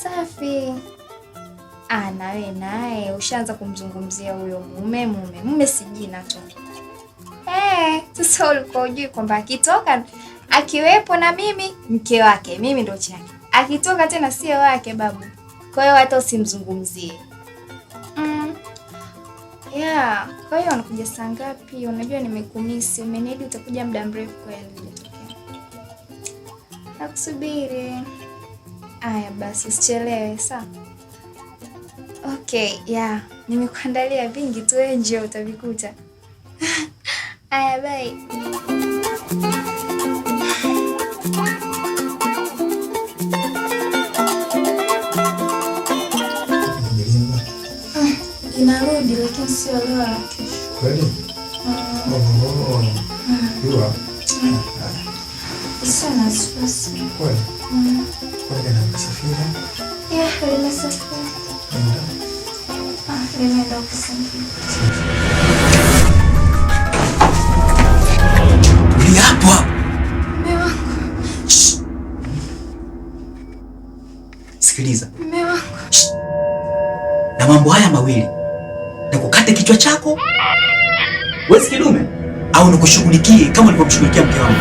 Safi. Nawe ushaanza kumzungumzia huyo mume si jina tu. Sasa ulikuwa hujui kwamba akitoka akiwepo na mimi mke wake, mimi ndo chake. Akitoka tena sio wake babu. Kwa hiyo hata usimzungumzie. Kwa hiyo unakuja saa ngapi? Unajua nimekumisi, umeniahidi utakuja muda mrefu kweli. Nakusubiri. Aya basi usichelewe, sawa? Okay, nimekuandalia vingi tu, wewe njoo utavikuta. Aya bye. Inarudi lakini sio leo. Kweli? Sana sasa. Kweli? Kweli na msafiri? Nimesafiri. Nimeenda kusafiri. Ni hapo. Mume wangu. Sikiliza. Mume wangu. Na mambo haya mawili. Na kukate kichwa chako. Wewe si kidume? Au nikushughulikie kama nilivyomshughulikia mke wangu?